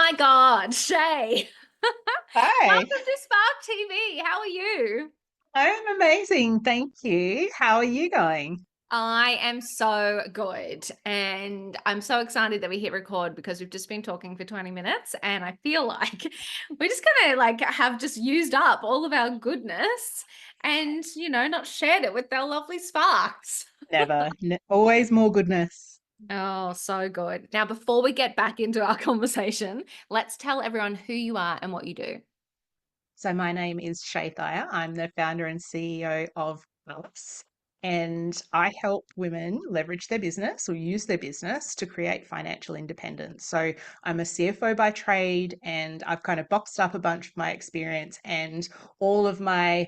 my God, Shay. Hi, Welcome to Spark TV. How are you? I'm amazing. Thank you. How are you going? I am so good. And I'm so excited that we hit record because we've just been talking for 20 minutes and I feel like we're just gonna have just used up all of our goodness and not shared it with our lovely sparks. Never. Always more goodness. Oh, so good. Now, before we get back into our conversation, let's tell everyone who you are and what you do. So my name is Shaye. I'm the founder and CEO of Pallas, and I help women leverage their business or use their business to create financial independence. So I'm a CFO by trade, and I've kind of boxed up a bunch of my experience and all of my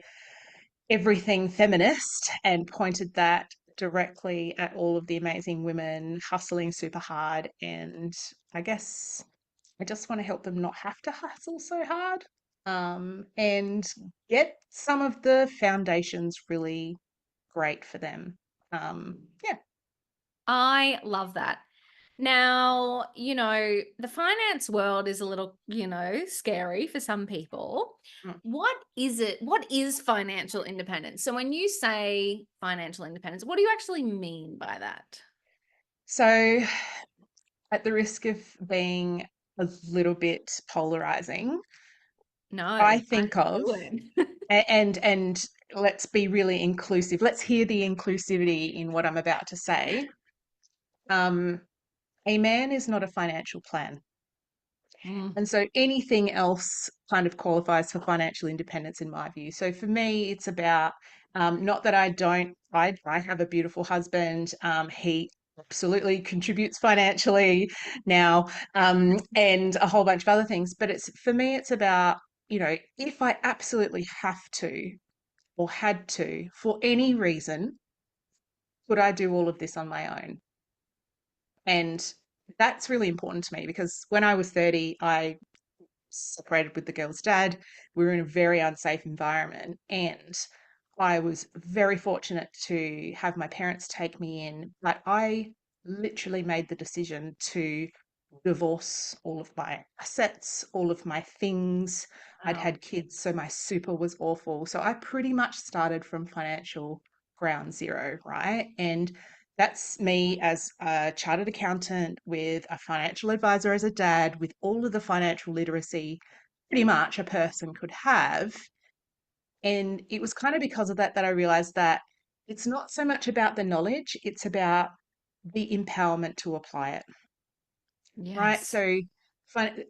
everything feminist and pointed that directly at all of the amazing women hustling super hard. And I guess I just want to help them not have to hustle so hard, and get some of the foundations really great for them. Yeah. I love that. Now, the finance world is a little, scary for some people. Mm. What is it? What is financial independence? So, when you say financial independence, what do you actually mean by that? So, at the risk of being a little bit polarizing, No, I I think of do it. and let's be really inclusive. Let's hear the inclusivity in what I'm about to say. Um, a man is not a financial plan. Mm, And so anything else kind of qualifies for financial independence in my view. So for me, it's about not that I don't, I have a beautiful husband. He absolutely contributes financially now, and a whole bunch of other things. But it's for me, it's about, if I absolutely have to or had to for any reason, could I do all of this on my own? And that's really important to me because when I was 30, I separated with the girl's dad. We were in a very unsafe environment. And I was very fortunate to have my parents take me in. But I literally made the decision to divorce all of my assets, all of my things. I'd wow. had kids, so my super was awful. So I pretty much started from financial ground zero, right? And that's me as a chartered accountant with a financial advisor as a dad, with all of the financial literacy pretty much a person could have. And it was kind of because of that that I realized that it's not so much about the knowledge, it's about the empowerment to apply it, right? Yes. So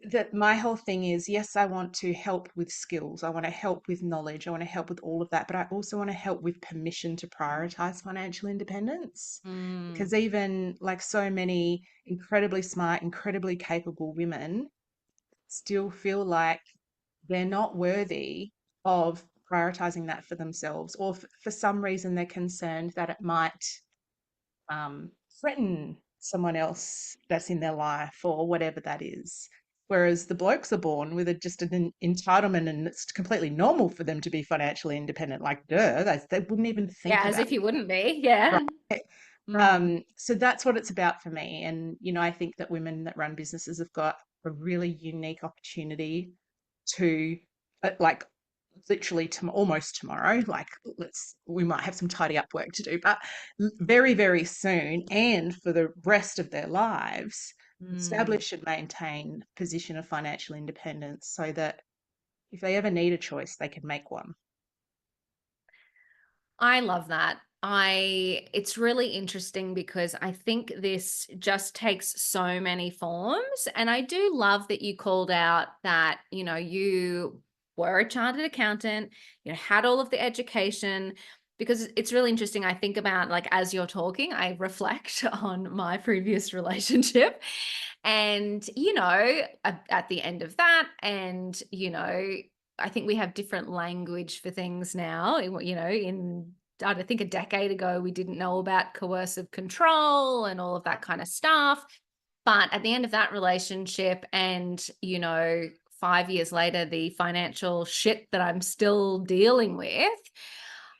that my whole thing is, yes, I want to help with skills. I want to help with knowledge. I want to help with all of that, but I also want to help with permission to prioritize financial independence. Mm, Because even like so many incredibly smart, incredibly capable women still feel like they're not worthy of prioritizing that for themselves, or for some reason they're concerned that it might threaten someone else that's in their life or whatever that is. Whereas the blokes are born with just an entitlement, and it's completely normal for them to be financially independent. Like, duh, they wouldn't even yeah, think as about if you it. wouldn't be. Yeah. Right. Mm, So that's what it's about for me. And, I think that women that run businesses have got a really unique opportunity to, like, literally almost tomorrow, like, we might have some tidy up work to do, but very, very soon, and for the rest of their lives, mm. establish and maintain a position of financial independence so that if they ever need a choice, they can make one. I love that. It's really interesting because I think this just takes so many forms. And I do love that you called out that, you were a chartered accountant, had all of the education, because it's really interesting. I think about, like, as you're talking, I reflect on my previous relationship. And, at the end of that, and, I think we have different language for things now. In I don't think a decade ago, we didn't know about coercive control and all of that kind of stuff. But at the end of that relationship, and, 5 years later, the financial shit that I'm still dealing with,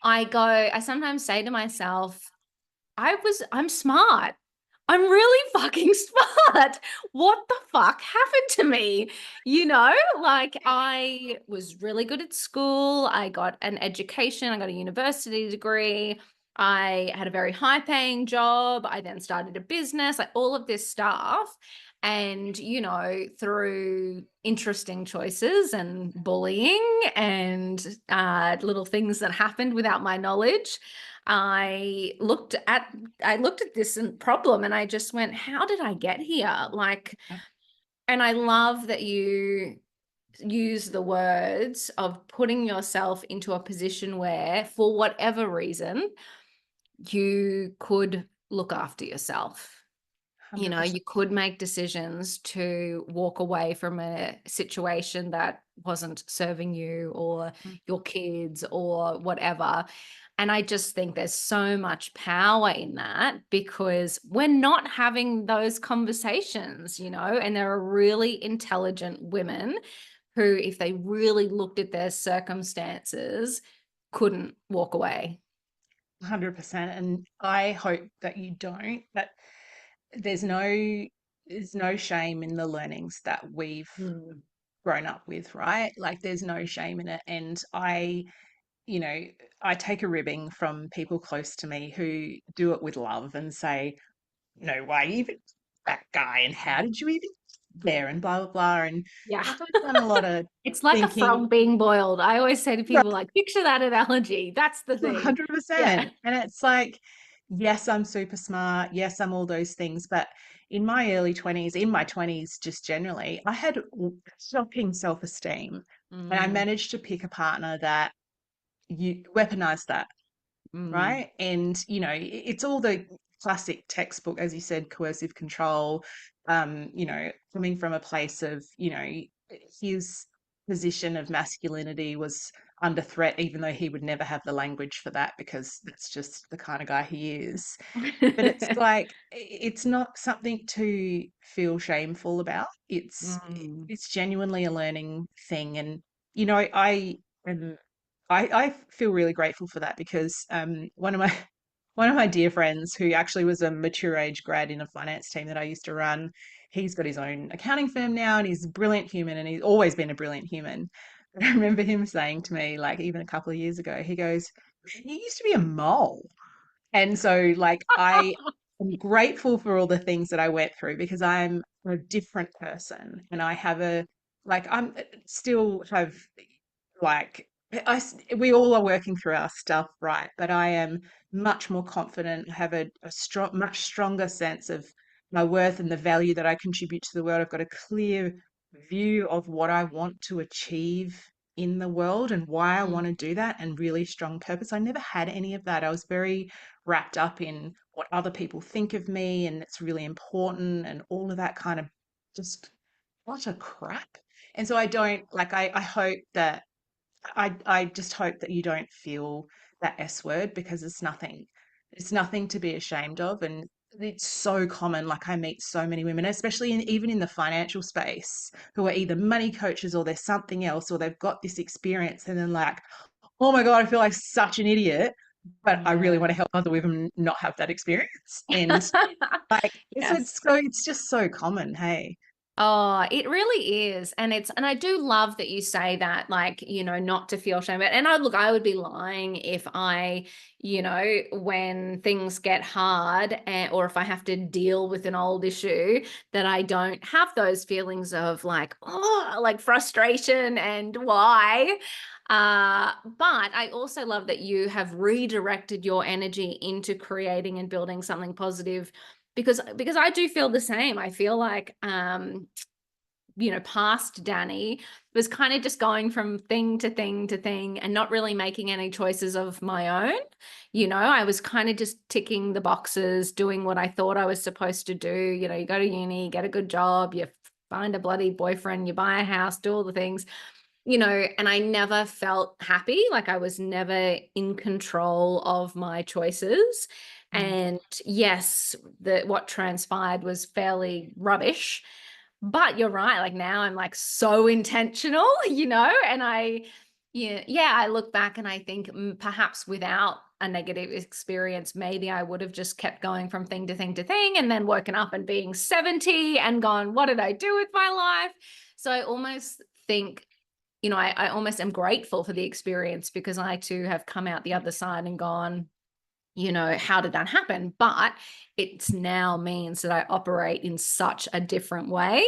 I sometimes say to myself, I'm smart. I'm really fucking smart. What the fuck happened to me? Like I was really good at school. I got an education. I got a university degree. I had a very high paying job. I then started a business, like all of this stuff. And, through interesting choices and bullying and little things that happened without my knowledge, I looked at I looked at this problem and I just went, how did I get here? Like, and I love that you use the words of putting yourself into a position where, for whatever reason, you could look after yourself. You 100%. could make decisions to walk away from a situation that wasn't serving you or your kids or whatever. And I just think there's so much power in that because we're not having those conversations, and there are really intelligent women who, if they really looked at their circumstances, couldn't walk away. 100%. And I hope that you don't, that there's no there's no shame in the learnings that we've Mm. grown up with, right? Like there's no shame in it. And you know, I take a ribbing from people close to me who do it with love and say, no way, even that guy, and how did you even get there, and blah blah blah. And Yeah. like I've done a lot of It's like a thinking. frog being boiled. I always say to people, like, picture that analogy. That's the thing. Yeah. 100%. And it's like, yes, I'm super smart. Yes, I'm all those things. But in my early 20s, in my 20s, just generally, I had shocking self esteem. And I Mm, managed to pick a partner that you weaponize that, mm, right? And, it's all the classic textbook, as you said, coercive control, coming from a place of, his position of masculinity was under threat, even though he would never have the language for that because that's just the kind of guy he is. But it's like, it's not something to feel shameful about. mm. It's genuinely a learning thing. And, am I feel really grateful for that because one of my one of my dear friends who actually was a mature age grad in a finance team that I used to run, he's got his own accounting firm now and he's a brilliant human and he's always been a brilliant human. But I remember him saying to me, like even a couple of years ago, he goes, "You used to be a mole." And so, like, I am grateful for all the things that I went through because I'm a different person and I have I'm still have like we all are working through our stuff, right? But I am much more confident, have a strong, much stronger sense of my worth and the value that I contribute to the world. I've got a clear view of what I want to achieve in the world and why I want to do that, and really strong purpose. I never had any of that. I was very wrapped up in what other people think of me, and it's really important, and all of that kind of just what a crap. And so I don't like, I hope that I just hope that you don't feel that S word because it's nothing to be ashamed of. And it's so common. Like I meet so many women, especially even in the financial space, who are either money coaches or they're something else, or they've got this experience and then like, oh my God, I feel like such an idiot, but I really want Yeah. to help other women not have that experience. And like, Yes. it's just so common. Hey. Oh, it really is. And I do love that you say that, like, not to feel shame. And I would be lying if when things get hard or if I have to deal with an old issue, that I don't have those feelings of like, oh, like frustration and why. But I also love that you have redirected your energy into creating and building something positive because I do feel the same. I feel like past Danny was kind of just going from thing to thing to thing and not really making any choices of my own. I was kind of just ticking the boxes, doing what I thought I was supposed to do. You go to uni, get a good job, you find a bloody boyfriend, you buy a house, do all the things, and I never felt happy. Like I was never in control of my choices. Mm. And yes, what transpired was fairly rubbish. But you're right. Like now I'm like so intentional, and I, yeah, I look back and I think perhaps without a negative experience, maybe I would have just kept going from thing to thing to thing and then woken up and being 70 and gone, what did I do with my life? So I almost think, I almost am grateful for the experience because I too have come out the other side and gone, how did that happen? But it's now means that I operate in such a different way.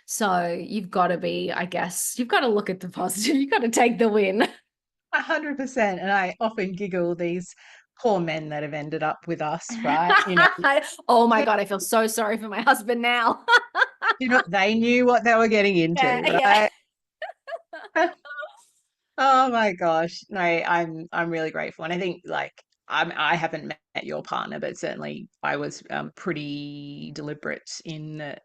So you've got to be, I guess, you've got to look at the positive. You've got to take the win. 100%. And I often giggle these poor men that have ended up with us, right? Oh my God, I feel so sorry for my husband now. They knew what they were getting Yeah, into, yeah. right? Oh my gosh. No, I'm really grateful. And I think like I haven't met your partner, but certainly I was pretty deliberate in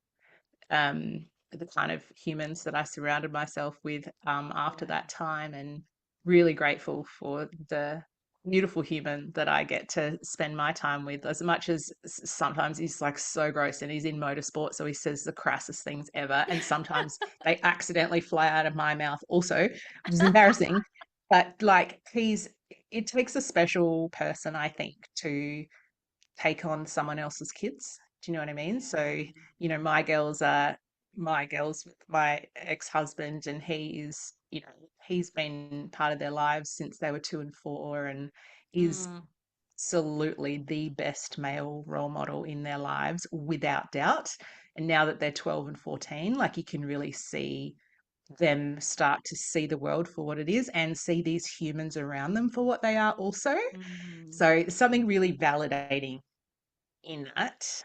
the kind of humans that I surrounded myself with after Yeah. that time, and really grateful for the beautiful human that I get to spend my time with. As much as sometimes he's like so gross and he's in motorsport, so he says the crassest things ever, and sometimes they accidentally fly out of my mouth also, which is embarrassing. But like it takes a special person, I think, to take on someone else's kids. Do you know what I mean? So, my girls with my ex-husband, and he's been part of their lives since they were 2 and 4, and is Mm, absolutely the best male role model in their lives without doubt. And now that they're 12 and 14, like you can really see them start to see the world for what it is and see these humans around them for what they are also. mm. So something really validating in that.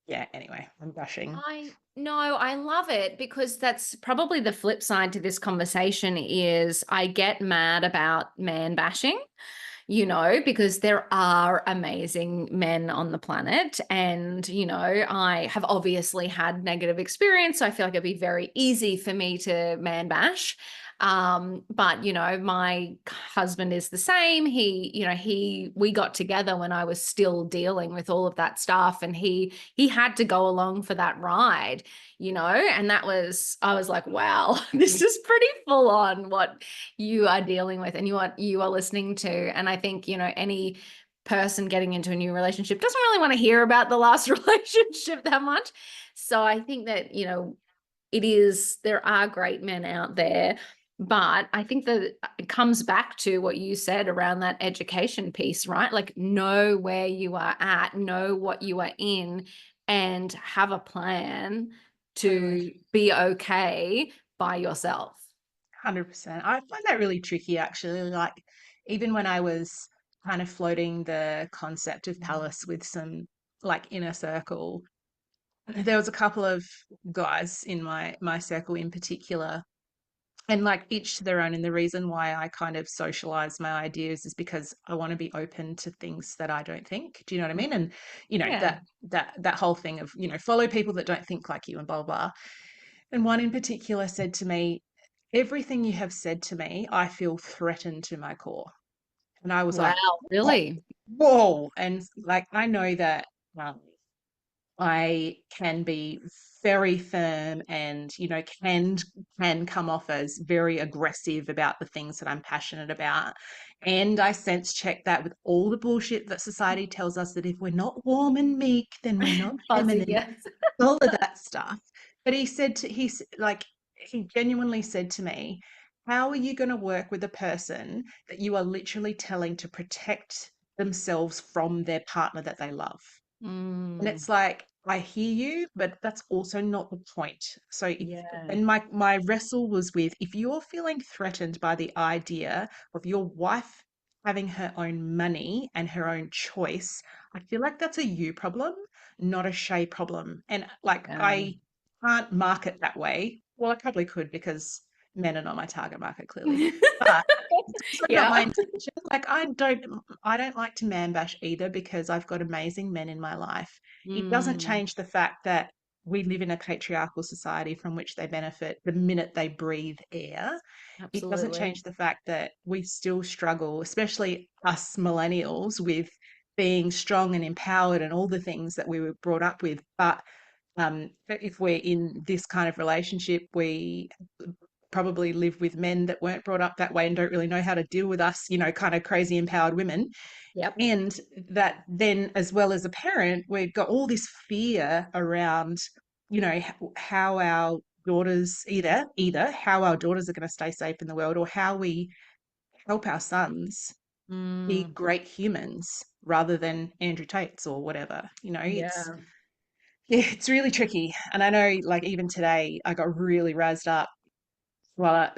Yeah, anyway, I'm gushing. I no, I love it because that's probably the flip side to this conversation is I get mad about man bashing, because there are amazing men on the planet. And, I have obviously had negative experience. So I feel like it'd be very easy for me to man bash. But my husband is the same. We got together when I was still dealing with all of that stuff, and he had to go along for that ride, and I was like, wow, this is pretty full on what you are dealing with and what you are listening to. And I think, any person getting into a new relationship doesn't really want to hear about the last relationship that much. So I think that, there are great men out there. But I think that it comes back to what you said around that education piece, right? Like, know where you are at, know what you are in, and have a plan Totally. to be okay by yourself. 100%. I find that really tricky, actually. Like, even when I was kind of floating the concept of Pallas with some like inner circle, there was a couple of guys in my circle in particular, and like each to their own. And the reason why I kind of socialize my ideas is because I want to be open to things that I don't think. Do you know what I mean? And Yeah. that whole thing of follow people that don't think like you and blah blah. And one in particular said to me, "Everything you have said to me, I feel threatened to my core." And I was Wow, like, "Whoa, really? whoa!" And like I know that. I can be very firm and, can come off as very aggressive about the things that I'm passionate about. And I sense check that with all the bullshit that society tells us that if we're not warm and meek, then we're not Fuzzy, feminine, yes. all of that stuff. But he genuinely said to me, how are you going to work with a person that you are literally telling to protect themselves from their partner that they love? And Mm, it's like, I hear you, but that's also not the point. So yeah. and my wrestle was with, if you're feeling threatened by the idea of your wife having her own money and her own choice, I feel like that's a you problem, not a Shay problem. And like, Yeah. I can't market that way. Well, I probably could because men are not my target market, clearly. But it's also not my Yeah. intention. Like, I don't like to man bash either because I've got amazing men in my life. It doesn't Mm, change the fact that we live in a patriarchal society from which they benefit the minute they breathe air. It doesn't absolutely. change the fact that we still struggle, especially us millennials, with being strong and empowered and all the things that we were brought up with. But if we're in this kind of relationship, we probably live with men that weren't brought up that way and don't really know how to deal with us, kind of crazy empowered women. Yep. And that then, as well as a parent, we've got all this fear around, how our daughters either how our daughters are going to stay safe in the world, or how we help our sons be Mm, great humans rather than Andrew Tates or whatever. It's yeah. yeah, it's really tricky. And I know, like, even today, I got really razzed up while I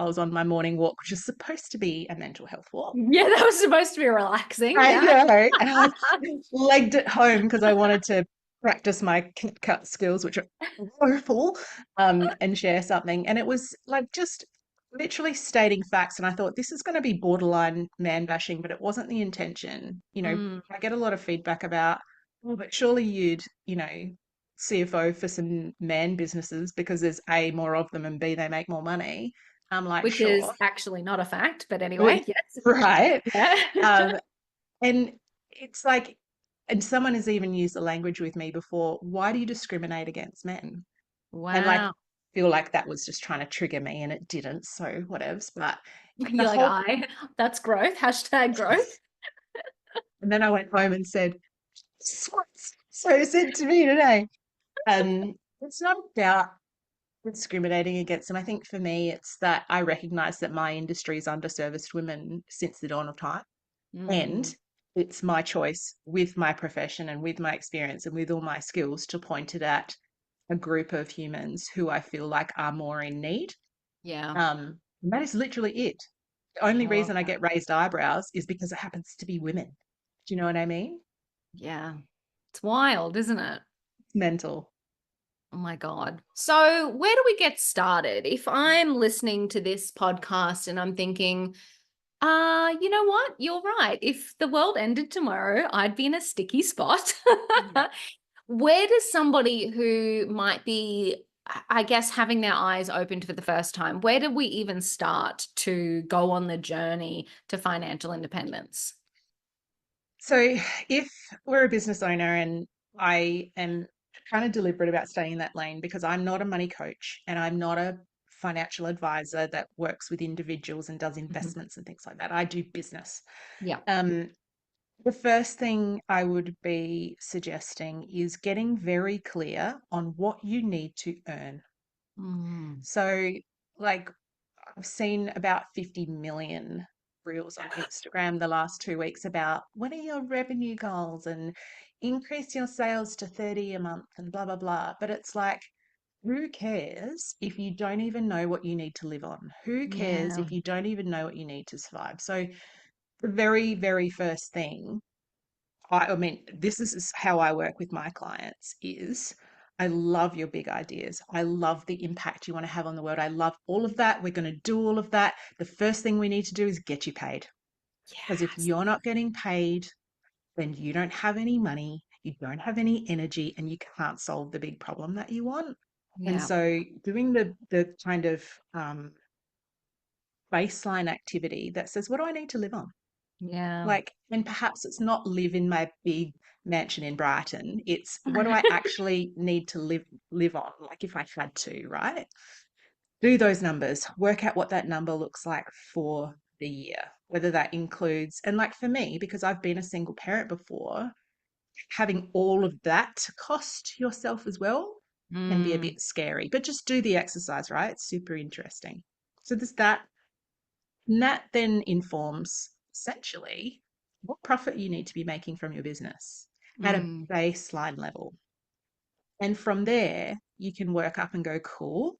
was on my morning walk, which is supposed to be a mental health walk. Yeah, that was supposed to be relaxing. I Yeah. know. And I legged it home because I wanted to practice my cut skills, which are woeful, and share something. And it was like just literally stating facts. And I thought this is going to be borderline man bashing, but it wasn't the intention. Mm, I get a lot of feedback about, oh, but surely you'd, CFO for some man businesses because there's A, more of them, and B, they make more money. I'm like, which is sure. actually not a fact, but anyway, yes. Right. Yeah. Um, and it's like, and someone has even used the language with me before, why do you discriminate against men? And like, Wow. feel like that was just trying to trigger me, and it didn't. So whatevs. But like the You're like, whole, that's growth. Hashtag growth. and then I went home and said, so said to me today. It's not about discriminating against them. I think for me, it's that I recognize that my industry has underserviced women since the dawn of time. And Mm, it's my choice with my profession and with my experience and with all my skills to point it at a group of humans who I feel like are more in need. yeah. And that is literally it. The only I love reason I that. get raised eyebrows is because it happens to be women. Do you know what I mean? Yeah. It's wild, isn't it? It's mental. Oh my God. So, where do we get started? If I'm listening to this podcast and I'm thinking, you know what? You're right. If the world ended tomorrow, I'd be in a sticky spot. Yeah. Where does somebody who might be, I guess, having their eyes opened for the first time, where do we even start to go on the journey to financial independence? So if we're a business owner, and I am kind of deliberate about staying in that lane because I'm not a money coach and I'm not a financial advisor that works with individuals and does Mhm. investments and things like that. I do business. Yeah. Um, the first thing I would be suggesting is getting very clear on what you need to earn. Mm. So, like, I've seen about 50 million reels on Instagram the last 2 weeks about what are your revenue goals and increase your sales to 30 a month and blah, blah, blah. But it's like, who cares if you don't even know what you need to live on? Who cares Yeah. if you don't even know what you need to survive? So, the very, very first thing, I mean, this is how I work with my clients is I love your big ideas. I love the impact you want to have on the world. I love all of that. We're going to do all of that. The first thing we need to do is get you paid. Because if Yes. you're not getting paid, then you don't have any money, you don't have any energy, and you can't solve the big problem that you want. And Yeah. so doing the kind of baseline activity that says, what do I need to live on? Yeah. Like, and perhaps it's not live in my big mansion in Brighton. It's what do I actually need to live on? Like if I had to, right? Do those numbers, work out what that number looks like for the year, whether that includes, and like for me, because I've been a single parent before, having all of that to cost yourself as well can be a Mm, bit scary. But just do the exercise, right? It's super interesting. So there's that. And that then informs essentially what profit you need to be making from your business at a mm, baseline level. And from there, you can work up and go, cool.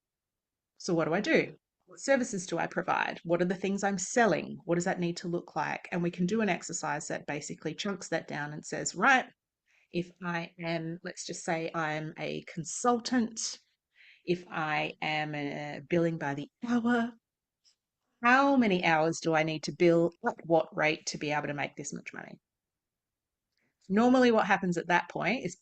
So, what do I do? What services do I provide? What are the things I'm selling? What does that need to look like? And we can do an exercise that basically chunks that down and says, right, if I am, let's just say I'm a consultant, if I am billing by the hour, how many hours do I need to bill at what rate to be able to make this much money? Normally, what happens at that point is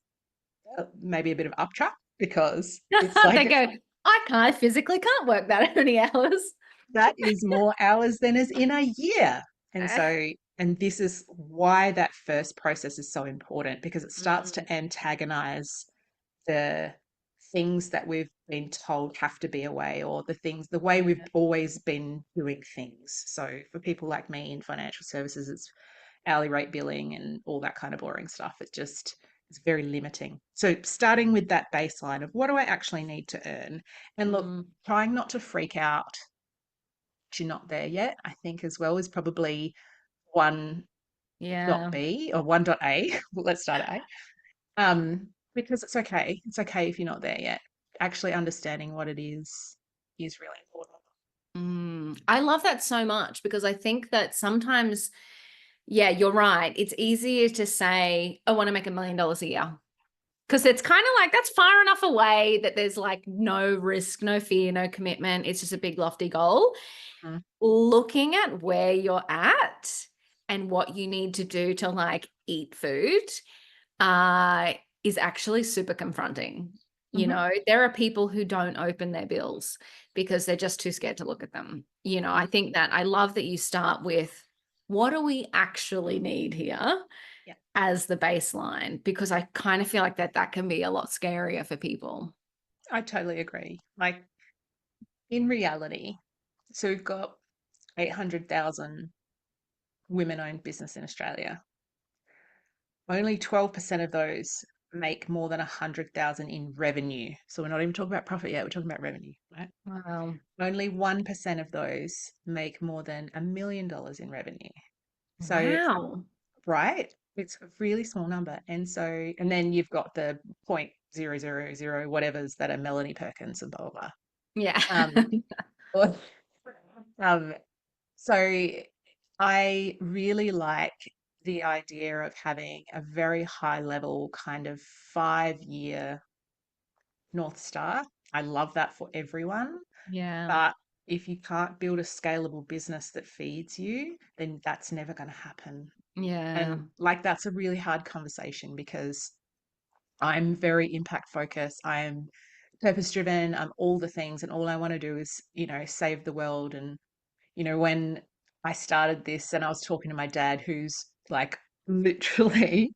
maybe a bit of upchuck because it's they like go, I physically can't work that many hours. that is more hours than is in a year. And so, and this is why that first process is so important because it starts Mm, to antagonize the things that we've been told have to be a way, or the way we've always been doing things. So for people like me in financial services, it's hourly rate billing and all that kind of boring stuff. It's very limiting. So starting with that baseline of what do I actually need to earn? And look, Mm, trying not to freak out that you're not there yet, I think as well is probably one dot yeah. B or one dot A. Well, let's start at A. Because it's okay. It's okay if you're not there yet. Actually understanding what it is really important. I love that so much because I think that sometimes, yeah, you're right. It's easier to say, I want to make $1 million a year. Because it's kind of like that's far enough away that there's like no risk, no fear, no commitment. It's just a big, lofty goal. Mm, Looking at where you're at and what you need to do to like eat food uh, is actually super confronting. You mhm, know, there are people who don't open their bills because they're just too scared to look at them. You know, mm, I think that I love that you start with what do we actually need here yeah, as the baseline because I kind of feel like that can be a lot scarier for people. I totally agree. Like in reality, so we've got 800,000 women-owned business in Australia. Only 12% of those make more than 100,000 in revenue. So we're not even talking about profit yet, we're talking about revenue, right? Wow. Only 1% of those make more than $1 million in revenue. So, Wow. right, it's a really small number. And then you've got the point zero zero zero whatevers that are Melanie Perkins and blah, blah, blah. Yeah. Um, or- um, so I really like the idea of having a very high level kind of 5 year North Star. I love that for everyone. Yeah. But if you can't build a scalable business that feeds you, then that's never going to happen. Yeah. And like that's a really hard conversation because I'm very impact focused. I'm purpose driven. I'm all the things. And all I want to do is, save the world. And, when I started this and I was talking to my dad, who's like literally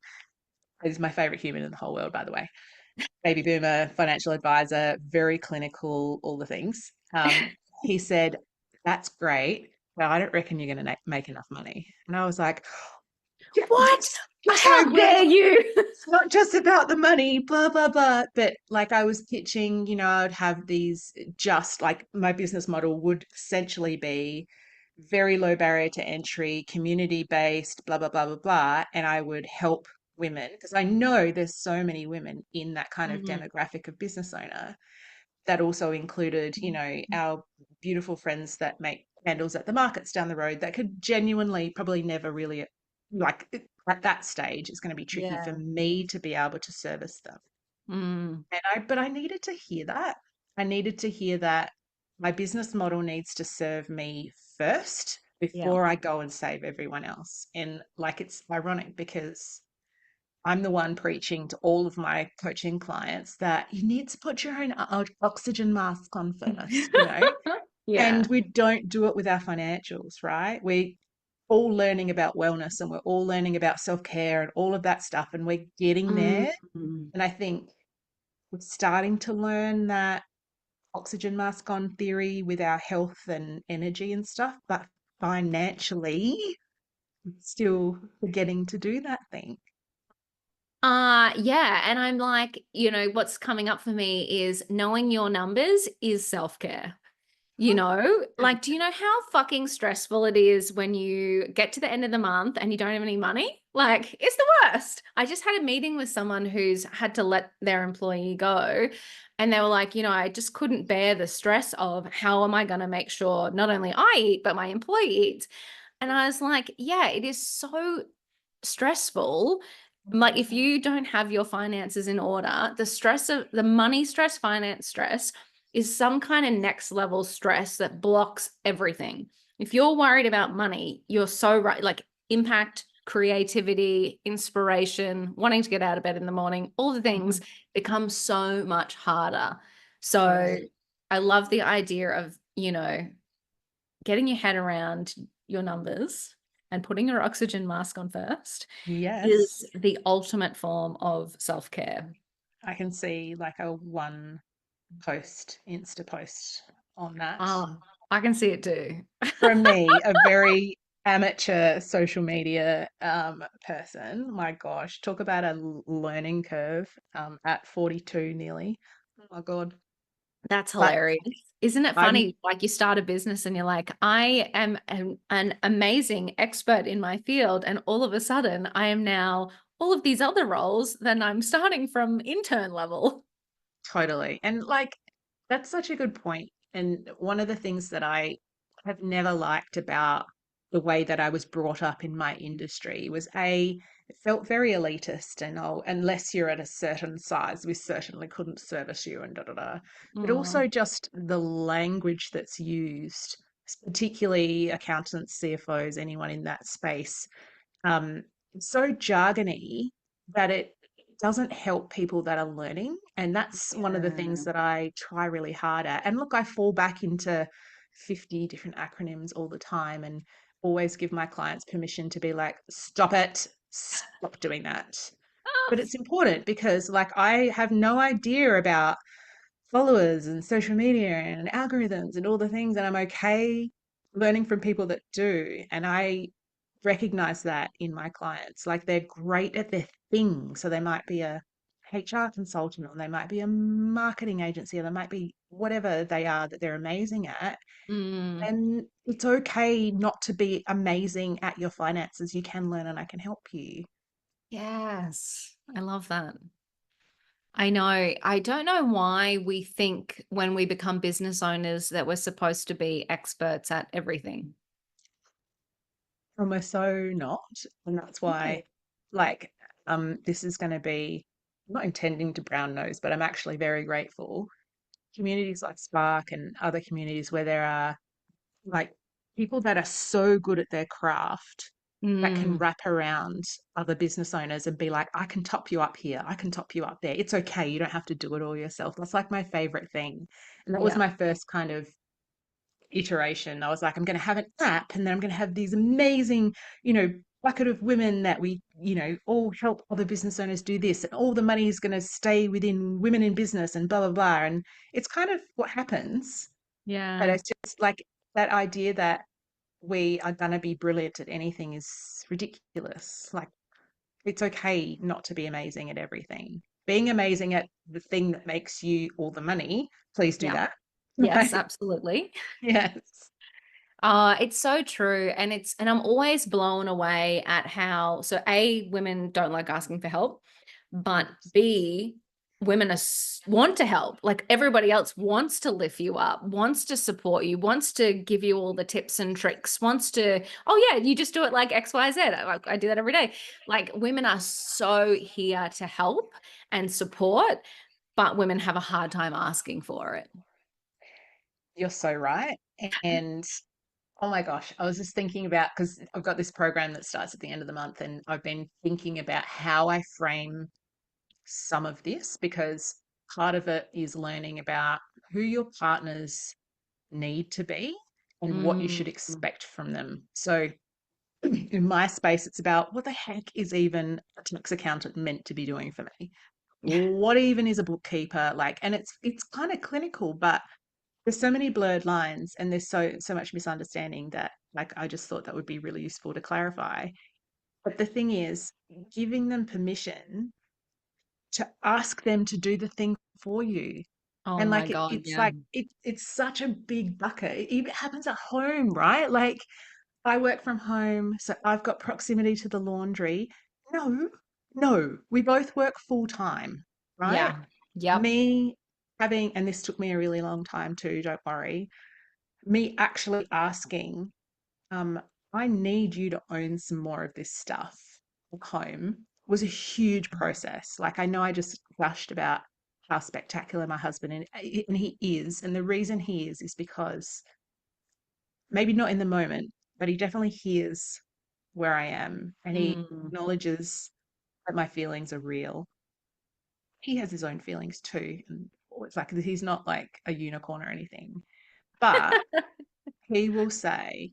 is my favorite human in the whole world, by the way. Baby boomer, financial advisor, very clinical, all the things. He said, "That's great, but I don't reckon you're going to make enough money." And I was like, "Yeah, What? that's what I How wish. dare you? It's not just about the money, blah, blah, blah." But like I was pitching, I'd have these just like my business model would essentially be very low barrier to entry, community based, blah, blah, blah, blah, blah. And I would help women because I know there's so many women in that kind of Mhm. demographic of business owner. That also included, our beautiful friends that make candles at the markets down the road that could genuinely probably never really like at that stage it's going to be tricky for Yeah. me to be able to service them. Mm. But I needed to hear that. I needed to hear that my business model needs to serve me first Yeah. before I go and save everyone else. And like it's ironic because I'm the one preaching to all of my coaching clients that you need to put your own oxygen mask on first. And Yeah. we don't do it with our financials, right? We all learning about wellness and we're all learning about self-care and all of that stuff and we're getting there. Mm. And I think we're starting to learn that oxygen mask on theory with our health and energy and stuff, but financially still forgetting to do that thing. Yeah. And I'm like, what's coming up for me is knowing your numbers is self-care. Like, do you know how fucking stressful it is when you get to the end of the month and you don't have any money? Like, it's the worst. I just had a meeting with someone who's had to let their employee go. And they were like, I just couldn't bear the stress of how am I going to make sure not only I eat, but my employee eats. And I was like, yeah, it is so stressful. Like if you don't have your finances in order, the stress of the money stress, finance stress is some kind of next level stress that blocks everything. If you're worried about money, you're so right. Like impact, creativity, inspiration, wanting to get out of bed in the morning, all the things Mhm. become so much harder. So Totally. I love the idea of, getting your head around your numbers and putting your oxygen mask on first Yes. is the ultimate form of self-care. I can see like a post, Insta post on that. Oh, I can see it too. From me, a very amateur social media person. My gosh, talk about a learning curve at 42 nearly. Oh my God. That's But hilarious. Isn't it I'm funny? Like you start a business and you're like, I am an amazing expert in my field. And all of a sudden, I am now all of these other roles, then I'm starting from intern level. totally. And like, that's such a good point. And one of the things that I have never liked about the way that I was brought up in my industry was it felt very elitist and oh, unless you're at a certain size, we certainly couldn't service you and da da da. But Mm, also just the language that's used, particularly accountants, CFOs, anyone in that space um, it's so jargony that it doesn't help people that are learning. And that's one of the things yeah. that I try really hard at. And look, I fall back into 50 different acronyms all the time and always give my clients permission to be like, stop it, stop doing that. But it's important because, like, I have no idea about followers and social media and algorithms and all the things, and I'm okay learning from people that do. And I recognize that in my clients. Like they're great at their thing. So they might be a HR consultant or they might be a marketing agency or they might be whatever they are that they're amazing at. Mm, And it's okay not to be amazing at your finances. You can learn and I can help you. yes. I love that. I know. I don't know why we think when we become business owners that we're supposed to be experts at everything. And we're so not. And that's No. why, like, this is going to be, I'm not intending to brown nose, but I'm actually very grateful. Communities like Spark and other communities where there are like people that are so good at their craft that can Mm, wrap around other business owners and be like, I can top you up here, I can top you up there. It's okay. You don't have to do it all yourself. That's like my favorite thing. And that was yeah. my first kind of iteration. I was like, I'm going to have an app and then I'm going to have these amazing, bucket of women that we, all help other business owners do this. And all the money is going to stay within women in business and blah, blah, blah. And it's kind of what happens. But Yeah. it's just like that idea that we are going to be brilliant at anything is ridiculous. Like, it's okay not to be amazing at everything. Being amazing at the thing that makes you all the money, please do Yeah. that. Yes, Right? absolutely. Yes. It's so true. And I'm always blown away at how, so A, women don't like asking for help, but B, women want to help. Like everybody else wants to lift you up, wants to support you, wants to give you all the tips and tricks, wants to, oh yeah, you just do it like XYZ. I do that every day. Like women are so here to help and support, but women have a hard time asking for it. You're so right. And oh my gosh, I was just thinking about because I've got this program that starts at the end of the month, and I've been thinking about how I frame some of this because part of it is learning about who your partners need to be and what you Mm, should expect from them. So in my space, it's about what the heck is even a tax accountant meant to be doing for me? What even is a bookkeeper like? And it's kind of clinical, but there's so many blurred lines and there's so much misunderstanding that like I just thought that would be really useful to clarify. But the thing is, giving them permission to ask them to do the thing for you. oh And my like God, it's yeah. like it's such a big bucket. It even happens at home, right? Like I work from home, so I've got proximity to the laundry. No, no, we both work full time, right? Yeah. Yep. Me having, and this took me a really long time too, don't worry, me actually asking, um, I need you to own some more of this stuff at home was a huge process. Like I know I just gushed about how spectacular my husband and he is, and the reason he is because maybe not in the moment, but he definitely hears where I am and he Mm. acknowledges that my feelings are real. He has his own feelings too. And it's like he's not like a unicorn or anything. But he will say,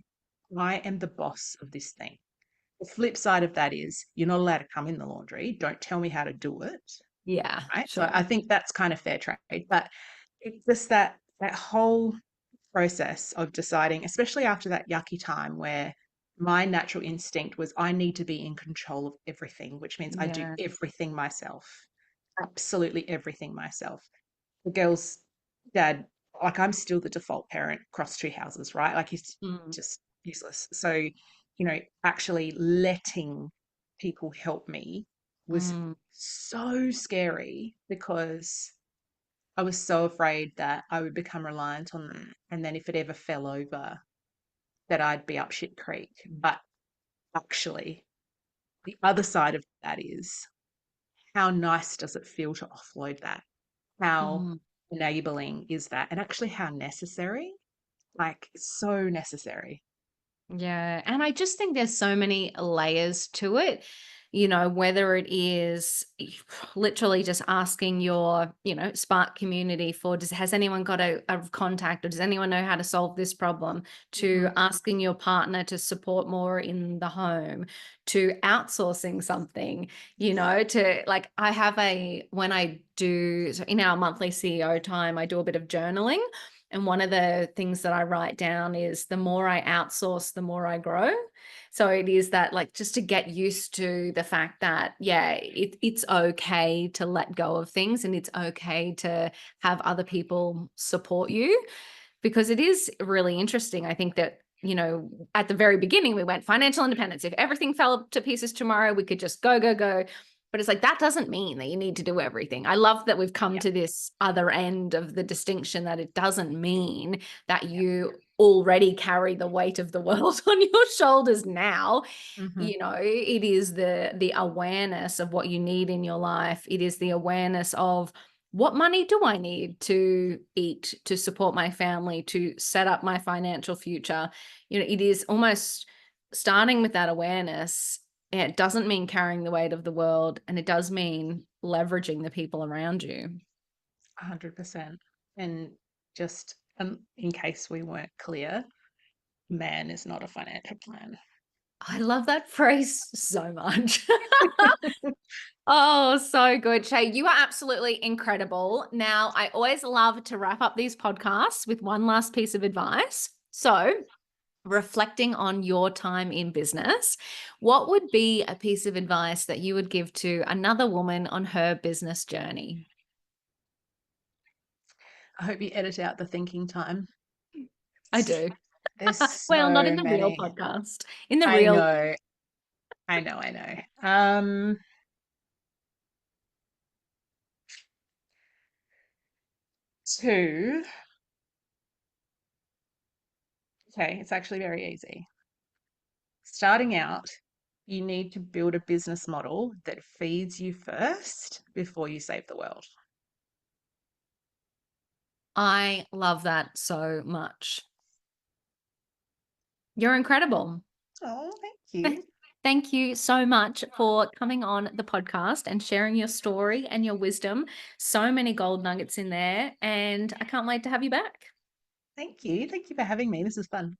I am the boss of this thing. The flip side of that is you're not allowed to come in the laundry. Don't tell me how to do it. Yeah, Right. So I sure. think that's kind of fair trade. But it's just that whole process of deciding, especially after that yucky time where my natural instinct was I need to be in control of everything, which means I do Yeah. everything myself, absolutely everything myself. The girl's dad, like I'm still the default parent across two houses, right? Like he's Mm, just useless. So, actually letting people help me was mm, so scary because I was so afraid that I would become reliant on that. And then if it ever fell over, that I'd be up shit creek. But actually, the other side of that is how nice does it feel to offload that? How mm. enabling is that? And actually, how necessary? Like, so necessary. Yeah. And I just think there's so many layers to it, whether it is literally just asking your, Spark community for, has anyone got a contact or does anyone know how to solve this problem, to Mhm. asking your partner to support more in the home, to outsourcing something, to like, when I do, so in our monthly CEO time, I do a bit of journaling. And one of the things that I write down is the more I outsource, the more I grow. So it is that, like, just to get used to the fact that, yeah, it's okay to let go of things and it's okay to have other people support you, because it is really interesting. I think that, at the very beginning, we went financial independence. If everything fell to pieces tomorrow, we could just go, go, go. But it's like, that doesn't mean that you need to do everything. I love that we've come Yeah, to this other end of the distinction, that it doesn't mean that yeah. you already carry the weight of the world on your shoulders now. Hmm. It is the awareness of what you need in your life. It is the awareness of, what money do I need to eat, to support my family, to set up my financial future? It is almost starting with that awareness. And it doesn't mean carrying the weight of the world, and it does mean leveraging the people around you. 100%. And just in case we weren't clear, man is not a financial plan. I love that phrase so much. Oh, so good. Shay, you are absolutely incredible. Now, I always love to wrap up these podcasts with one last piece of advice. So, reflecting on your time in business, what would be a piece of advice that you would give to another woman on her business journey? I hope you edit out the thinking time. I do. There's Well, not in so the real many. podcast. In the I real, know, I know. Two. Okay, it's actually very easy. Starting out, you need to build a business model that feeds you first before you save the world. I love that so much. You're incredible. Oh, thank you. Thank you so much for coming on the podcast and sharing your story and your wisdom. So many gold nuggets in there, and I can't wait to have you back. Thank you. Thank you for having me. This is fun.